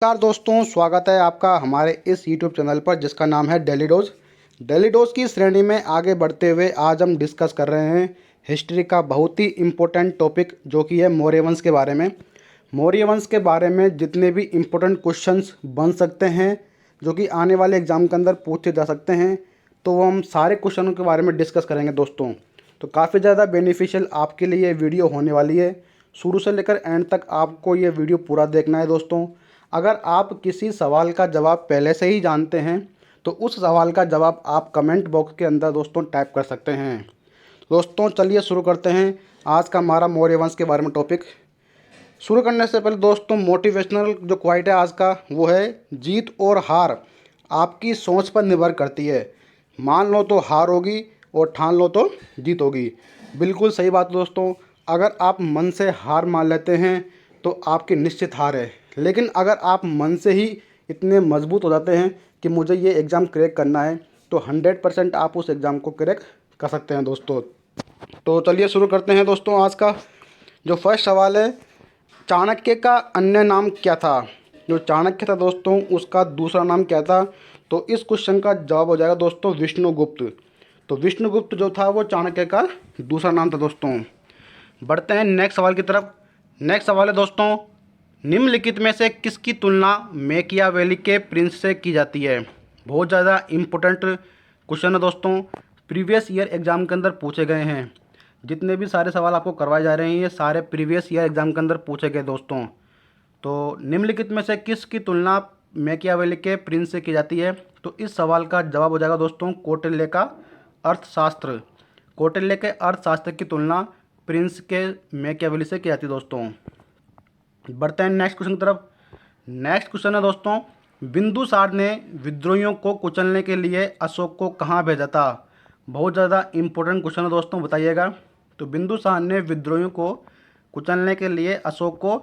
नमस्कार दोस्तों, स्वागत है आपका हमारे इस यूट्यूब चैनल पर जिसका नाम है डेली डोज। डेली डोज की श्रेणी में आगे बढ़ते हुए आज हम डिस्कस कर रहे हैं हिस्ट्री का बहुत ही इम्पोर्टेंट टॉपिक जो कि है मौर्य वंश के बारे में। मौर्य वंश के बारे में जितने भी इम्पोर्टेंट क्वेश्चंस बन सकते हैं जो कि आने वाले एग्ज़ाम के अंदर पूछे जा सकते हैं, तो वो हम सारे क्वेश्चनों के बारे में डिस्कस करेंगे दोस्तों। तो काफ़ी ज़्यादा बेनिफिशियल आपके लिए ये वीडियो होने वाली है। शुरू से लेकर एंड तक आपको ये वीडियो पूरा देखना है दोस्तों। अगर आप किसी सवाल का जवाब पहले से ही जानते हैं तो उस सवाल का जवाब आप कमेंट बॉक्स के अंदर दोस्तों टाइप कर सकते हैं। दोस्तों चलिए शुरू करते हैं आज का हमारा मौर्य वंश के बारे में टॉपिक। शुरू करने से पहले दोस्तों मोटिवेशनल जो क्वाइट है आज का वो है, जीत और हार आपकी सोच पर निर्भर करती है। मान लो तो हार होगी और ठान लो तो जीत होगी। बिल्कुल सही बात दोस्तों। अगर आप मन से हार मान लेते हैं तो आपकी निश्चित हार है, लेकिन अगर आप मन से ही इतने मजबूत हो जाते हैं कि मुझे ये एग्ज़ाम क्रैक करना है तो 100% आप उस एग्ज़ाम को क्रैक कर सकते हैं दोस्तों। तो चलिए शुरू करते हैं दोस्तों। आज का जो फर्स्ट सवाल है, चाणक्य का अन्य नाम क्या था? जो चाणक्य था दोस्तों उसका दूसरा नाम क्या था? तो इस क्वेश्चन का जवाब हो जाएगा दोस्तों विष्णुगुप्त। तो विष्णुगुप्त जो था वो चाणक्य का दूसरा नाम था दोस्तों। बढ़ते हैं नेक्स्ट सवाल की तरफ। नेक्स्ट सवाल है दोस्तों, निम्नलिखित में से किसकी तुलना मैकियावेली के प्रिंस से की जाती है? बहुत ज़्यादा इम्पोर्टेंट क्वेश्चन है दोस्तों, प्रीवियस ईयर एग्ज़ाम के अंदर पूछे गए हैं। जितने भी सारे सवाल आपको करवाए जा रहे हैं ये सारे प्रीवियस ईयर एग्ज़ाम के अंदर पूछे गए दोस्तों। तो निम्नलिखित में से किसकी तुलना मैकियावेली के प्रिंस से की जाती है? तो इस सवाल का जवाब हो जाएगा दोस्तों कौटिल्य का अर्थशास्त्र। कौटिल्य के अर्थशास्त्र की तुलना प्रिंस के मैकियावेली से की जाती है दोस्तों। बढ़ते हैं नेक्स्ट क्वेश्चन की तरफ। नेक्स्ट क्वेश्चन है दोस्तों, बिंदुसार ने विद्रोहियों को कुचलने के लिए अशोक को कहाँ भेजा था? बहुत ज़्यादा इंपॉर्टेंट क्वेश्चन है दोस्तों, बताइएगा। तो बिंदुसार ने विद्रोहियों को कुचलने के लिए अशोक को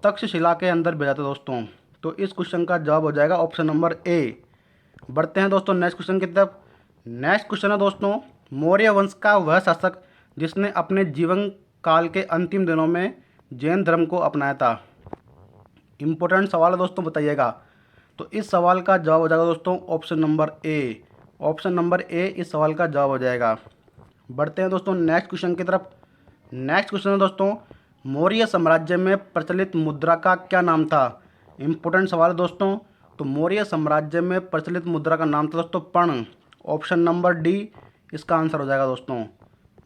तक्षशिला के अंदर भेजा था दोस्तों। तो इस क्वेश्चन का जवाब हो जाएगा ऑप्शन नंबर ए। बढ़ते हैं दोस्तों नेक्स्ट क्वेश्चन की तरफ। नेक्स्ट क्वेश्चन है दोस्तों, मौर्य वंश का वह शासक जिसने अपने जीवन काल के अंतिम दिनों में जैन धर्म को अपनाया था? इम्पोर्टेंट सवाल है दोस्तों, बताइएगा। तो इस सवाल का जवाब हो जाएगा दोस्तों ऑप्शन नंबर ए। ऑप्शन नंबर ए इस सवाल का जवाब हो जाएगा। बढ़ते हैं दोस्तों नेक्स्ट क्वेश्चन की तरफ। नेक्स्ट क्वेश्चन है दोस्तों, मौर्य साम्राज्य में प्रचलित मुद्रा का क्या नाम था? इम्पोर्टेंट सवाल है दोस्तों। तो मौर्य साम्राज्य में प्रचलित मुद्रा का नाम था दोस्तों पर्ण। ऑप्शन नंबर डी इसका आंसर हो जाएगा दोस्तों।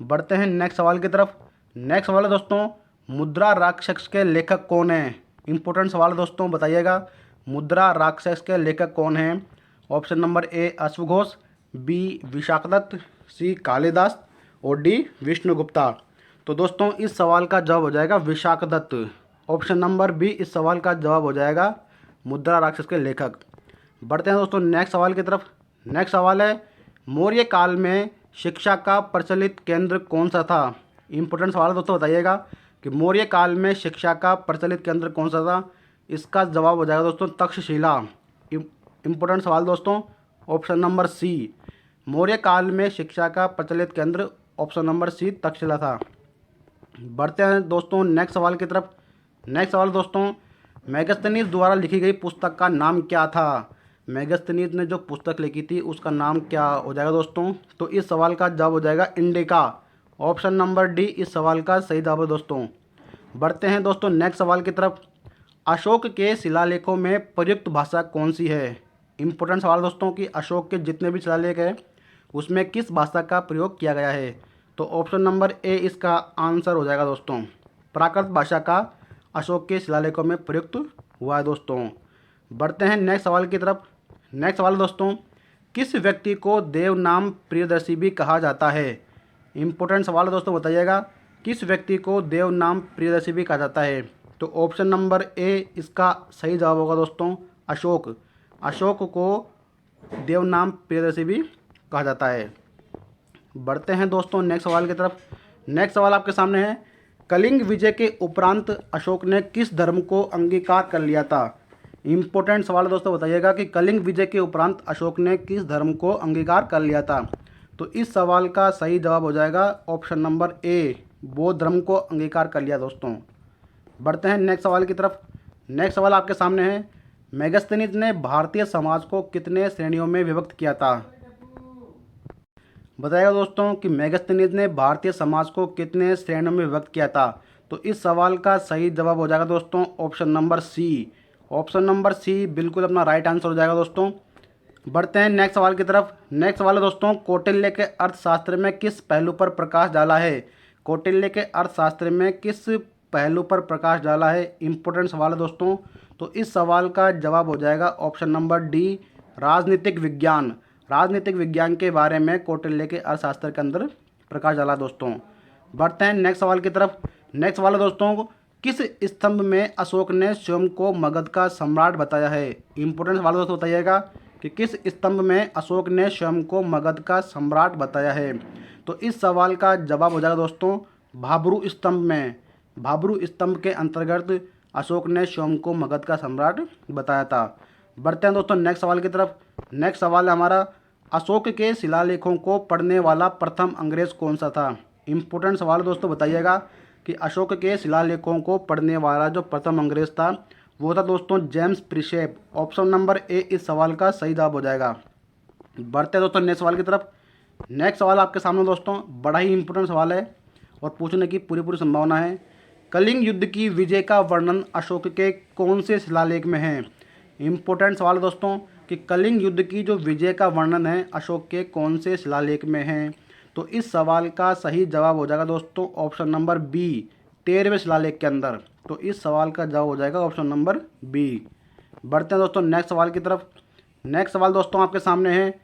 बढ़ते हैं नेक्स्ट सवाल की तरफ। नेक्स्ट सवाल है दोस्तों, मुद्रा राक्षस के लेखक कौन हैं? इंपॉर्टेंट सवाल है दोस्तों, बताइएगा। मुद्रा राक्षस के लेखक कौन हैं? ऑप्शन नंबर ए अश्वघोष, बी विशाखदत्त, सी कालिदास और डी विष्णुगुप्ता। तो दोस्तों इस सवाल का जवाब हो जाएगा विशाखदत्त। ऑप्शन नंबर बी इस सवाल का जवाब हो जाएगा मुद्रा राक्षस के लेखक। बढ़ते हैं दोस्तों नेक्स्ट सवाल की तरफ। नेक्स्ट सवाल है, मौर्य काल में शिक्षा का प्रचलित केंद्र कौन सा था? इम्पोर्टेंट सवाल है दोस्तों, बताइएगा कि मौर्य काल में शिक्षा का प्रचलित केंद्र कौन सा था? इसका जवाब हो जाएगा दोस्तों तक्षशिला। इम्पोर्टेंट सवाल दोस्तों, ऑप्शन नंबर सी। मौर्य काल में शिक्षा का प्रचलित केंद्र ऑप्शन नंबर सी तक्षशिला था। बढ़ते हैं दोस्तों नेक्स्ट सवाल की तरफ। नेक्स्ट सवाल दोस्तों, मेगस्थनीज द्वारा लिखी गई पुस्तक का नाम क्या था? मेगस्थनीज ने जो पुस्तक लिखी थी उसका नाम क्या हो जाएगा दोस्तों? तो इस सवाल का जवाब हो जाएगा इंडिका। ऑप्शन नंबर डी इस सवाल का सही जवाब है दोस्तों। बढ़ते हैं दोस्तों नेक्स्ट सवाल की तरफ। अशोक के शिलालेखों में प्रयुक्त भाषा कौन सी है? इंपॉर्टेंट सवाल दोस्तों कि अशोक के जितने भी शिलालेख हैं उसमें किस भाषा का प्रयोग किया गया है? तो ऑप्शन नंबर ए इसका आंसर हो जाएगा दोस्तों। प्राकृत भाषा का अशोक के शिलालेखों में प्रयुक्त हुआ है दोस्तों। बढ़ते हैं नेक्स्ट सवाल की तरफ। नेक्स्ट सवाल दोस्तों, किस व्यक्ति को देवनाम प्रियदर्शी भी कहा जाता है? इम्पोर्टेंट सवाल है दोस्तों, बताइएगा। किस व्यक्ति को देवनाम प्रियदर्शी भी कहा जाता है? तो ऑप्शन नंबर ए इसका सही जवाब होगा दोस्तों अशोक। अशोक को देवनाम प्रियदर्शी भी कहा जाता है। बढ़ते हैं दोस्तों नेक्स्ट सवाल की तरफ। नेक्स्ट सवाल आपके सामने है, कलिंग विजय के उपरांत अशोक ने किस धर्म को अंगीकार कर लिया था? इम्पोर्टेंट सवाल दोस्तों, बताइएगा कि कलिंग विजय के उपरांत अशोक ने किस धर्म को अंगीकार कर लिया था? तो इस सवाल का सही जवाब हो जाएगा ऑप्शन नंबर ए, बौद्ध धर्म को अंगीकार कर लिया दोस्तों। बढ़ते हैं नेक्स्ट सवाल की तरफ। नेक्स्ट सवाल आपके सामने है, मेगास्थनीज ने भारतीय समाज को कितने श्रेणियों में विभक्त किया था? बताइएगा दोस्तों कि मेगास्थनीज ने भारतीय समाज को कितने श्रेणियों में विभक्त किया था? तो इस सवाल का सही जवाब हो जाएगा दोस्तों option number C. Option number C बिल्कुल अपना राइट आंसर हो जाएगा दोस्तों। बढ़ते हैं नेक्स्ट सवाल की तरफ। नेक्स्ट सवाल है दोस्तों, कौटिल्य के अर्थशास्त्र में किस पहलू पर प्रकाश डाला है? कौटिल्य के अर्थशास्त्र में किस पहलू पर प्रकाश डाला है? इंपॉर्टेंट सवाल है दोस्तों। तो इस सवाल का जवाब हो जाएगा ऑप्शन नंबर डी, राजनीतिक विज्ञान। राजनीतिक विज्ञान के बारे में कौटिल्य के अर्थशास्त्र के अंदर प्रकाश डाला दोस्तों। बढ़ते हैं नेक्स्ट सवाल की तरफ। नेक्स्ट सवाल है दोस्तों, किस स्तंभ में अशोक ने स्वयं को मगध का सम्राट बताया है? इंपॉर्टेंट सवाल दोस्तों, बताइएगा कि किस स्तंभ में अशोक ने स्वयं को मगध का सम्राट बताया है? तो इस सवाल का जवाब हो जाएगा दोस्तों भाब्रू स्तंभ में। भाब्रू स्तंभ के अंतर्गत अशोक ने स्वयं को मगध का सम्राट बताया था। बढ़ते हैं दोस्तों नेक्स्ट सवाल की तरफ। नेक्स्ट सवाल है हमारा, अशोक के शिलालेखों को पढ़ने वाला प्रथम अंग्रेज कौन सा था? इंपॉर्टेंट सवाल है दोस्तों, बताइएगा कि अशोक के शिलालेखों को पढ़ने वाला जो प्रथम अंग्रेज था वो था दोस्तों जेम्स प्रिशेप। ऑप्शन नंबर ए इस सवाल का सही जवाब हो जाएगा। बढ़ते हैं दोस्तों नेक्स्ट सवाल की तरफ। नेक्स्ट सवाल आपके सामने दोस्तों बड़ा ही इंपॉर्टेंट सवाल है और पूछने की पूरी पूरी संभावना है। कलिंग युद्ध की विजय का वर्णन अशोक के कौन से शिलालेख में है? इंपॉर्टेंट सवाल है दोस्तों कि कलिंग युद्ध की जो विजय का वर्णन है अशोक के कौन से शिलालेख में है? तो इस सवाल का सही जवाब हो जाएगा दोस्तों ऑप्शन नंबर बी, 13वें शिलालेख के अंदर। तो इस सवाल का जवाब हो जाएगा ऑप्शन नंबर बी। बढ़ते हैं दोस्तों नेक्स्ट सवाल की तरफ। नेक्स्ट सवाल दोस्तों आपके सामने है,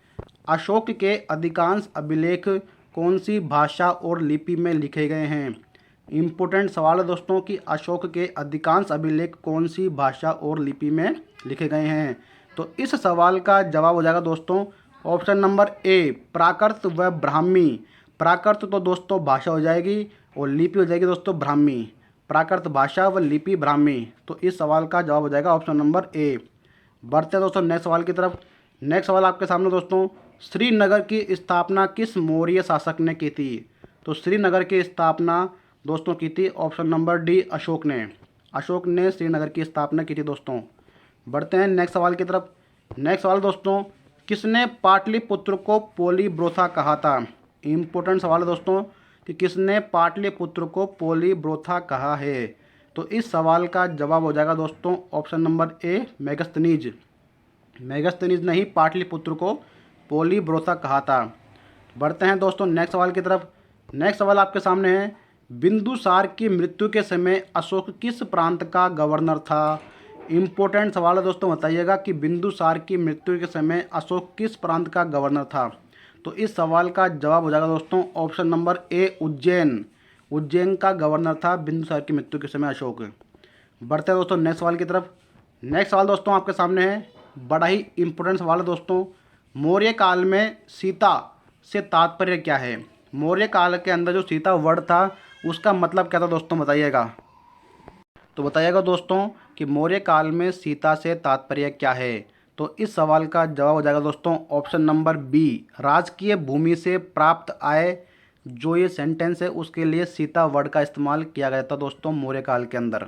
अशोक के अधिकांश अभिलेख कौन सी भाषा और लिपि में लिखे गए हैं? इम्पोर्टेंट सवाल है दोस्तों कि अशोक के अधिकांश अभिलेख कौन सी भाषा और लिपि में लिखे गए हैं? तो इस सवाल का जवाब हो जाएगा दोस्तों ऑप्शन नंबर ए, प्राकृत व ब्राह्मी। प्राकृत तो दोस्तों भाषा हो जाएगी और लिपि हो जाएगी दोस्तों ब्राह्मी। प्राकृत भाषा व लिपि ब्राह्मी। तो इस सवाल का जवाब हो जाएगा ऑप्शन नंबर ए। बढ़ते हैं दोस्तों नेक्स्ट सवाल की तरफ। नेक्स्ट सवाल आपके सामने दोस्तों, श्रीनगर की स्थापना किस मौर्य शासक ने की थी? तो श्रीनगर की स्थापना दोस्तों की थी ऑप्शन नंबर डी, अशोक ने। अशोक ने श्रीनगर की स्थापना की थी दोस्तों। बढ़ते हैं नेक्स्ट सवाल की तरफ। नेक्स्ट सवाल दोस्तों, किसने पाटलिपुत्र को पोलीब्रोथा कहा था? इम्पोर्टेंट सवाल है दोस्तों कि किसने पाटलिपुत्र को पोलीब्रोथा कहा है? तो इस सवाल का जवाब हो जाएगा दोस्तों ऑप्शन नंबर ए, मेगास्थनीज। मेगास्थनीज ने ही पाटलिपुत्र को पोलीब्रोथा कहा था। बढ़ते हैं दोस्तों नेक्स्ट सवाल की तरफ। नेक्स्ट सवाल आपके सामने है, बिंदुसार की मृत्यु के समय अशोक किस प्रांत का गवर्नर था? इम्पोर्टेंट सवाल है दोस्तों, बताइएगा कि बिंदुसार की मृत्यु के समय अशोक किस प्रांत का गवर्नर था? तो इस सवाल का जवाब हो जाएगा दोस्तों ऑप्शन नंबर ए, उज्जैन। उज्जैन का गवर्नर था बिंदुसार की मृत्यु के समय अशोक। बढ़ते हैं दोस्तों नेक्स्ट सवाल की तरफ। नेक्स्ट सवाल दोस्तों आपके सामने है, बड़ा ही इंपॉर्टेंट सवाल है दोस्तों, मौर्य काल में सीता से तात्पर्य क्या है? मौर्य काल के अंदर जो सीता वर्ड था उसका मतलब क्या था दोस्तों, बताइएगा। तो बताइएगा दोस्तों कि मौर्य काल में सीता से तात्पर्य क्या है? तो इस सवाल का जवाब हो जाएगा दोस्तों ऑप्शन नंबर बी, राजकीय भूमि से प्राप्त आय। जो ये सेंटेंस है उसके लिए सीता वर्ड का इस्तेमाल किया गया था दोस्तों मौर्य काल के अंदर।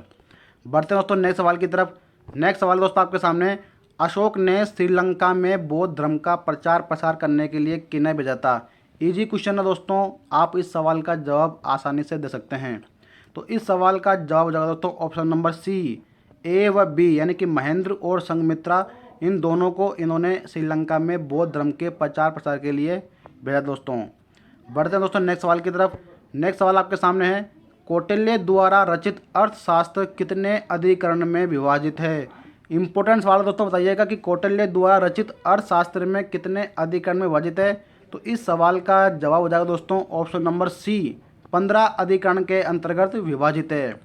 बढ़ते हैं दोस्तों नेक्स्ट सवाल की तरफ। नेक्स्ट सवाल दोस्तों आपके सामने, अशोक ने श्रीलंका में बौद्ध धर्म का प्रचार प्रसार करने के लिए किन्हें भेजा था? इजी क्वेश्चन है दोस्तों, आप इस सवाल का जवाब आसानी से दे सकते हैं। तो इस सवाल का जवाब हो जाएगा दोस्तों ऑप्शन नंबर सी, ए व बी, यानी कि महेंद्र और संघमित्रा, इन दोनों को इन्होंने श्रीलंका में बौद्ध धर्म के प्रचार प्रसार के लिए भेजा दोस्तों। बढ़ते हैं दोस्तों नेक्स्ट सवाल की तरफ। नेक्स्ट सवाल आपके सामने है, कौटिल्य द्वारा रचित अर्थशास्त्र कितने अधिकरण में विभाजित है? इंपॉर्टेंट सवाल दोस्तों, बताइएगा कि कौटिल्य द्वारा रचित अर्थशास्त्र में कितने अधिकरण में विभाजित है? तो इस सवाल का जवाब हो जाएगा दोस्तों ऑप्शन नंबर सी, 15 अधिकरण के अंतर्गत विभाजित है।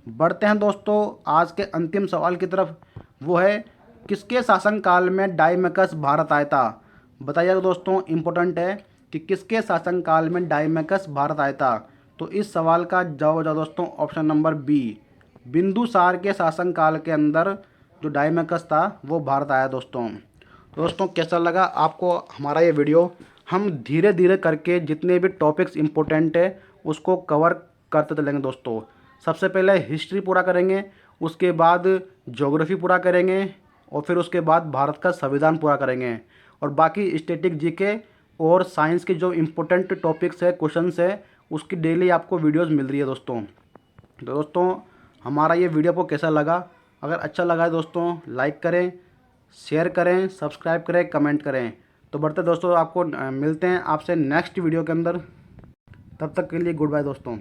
बढ़ते हैं दोस्तों आज के अंतिम सवाल की तरफ, वो है किसके शासनकाल में डाइमेकस भारत आया था? बताइएगा दोस्तों, इम्पोर्टेंट है कि किसके शासनकाल में डाइमेकस भारत आया था? तो इस सवाल का जवाब हो जाएगा दोस्तों ऑप्शन नंबर बी, बिंदुसार के शासनकाल के अंदर जो डाइमेकस था वो भारत आया दोस्तों कैसा लगा आपको हमारा ये वीडियो? हम धीरे धीरे करके जितने भी टॉपिक्स इम्पोर्टेंट है उसको कवर करते चलेंगे दोस्तों। सबसे पहले हिस्ट्री पूरा करेंगे, उसके बाद ज्योग्राफी पूरा करेंगे और फिर उसके बाद भारत का संविधान पूरा करेंगे। और बाकी स्टैटिक जीके और साइंस के जो इम्पोर्टेंट टॉपिक्स है, क्वेश्चंस है, उसकी डेली आपको वीडियोस मिल रही है दोस्तों। तो दोस्तों हमारा ये वीडियो आपको कैसा लगा? अगर अच्छा लगा है दोस्तों लाइक करें, शेयर करें, सब्सक्राइब करें, कमेंट करें। तो बढ़ते दोस्तों, आपको मिलते हैं आपसे नेक्स्ट वीडियो के अंदर। तब तक के लिए गुड बाय दोस्तों।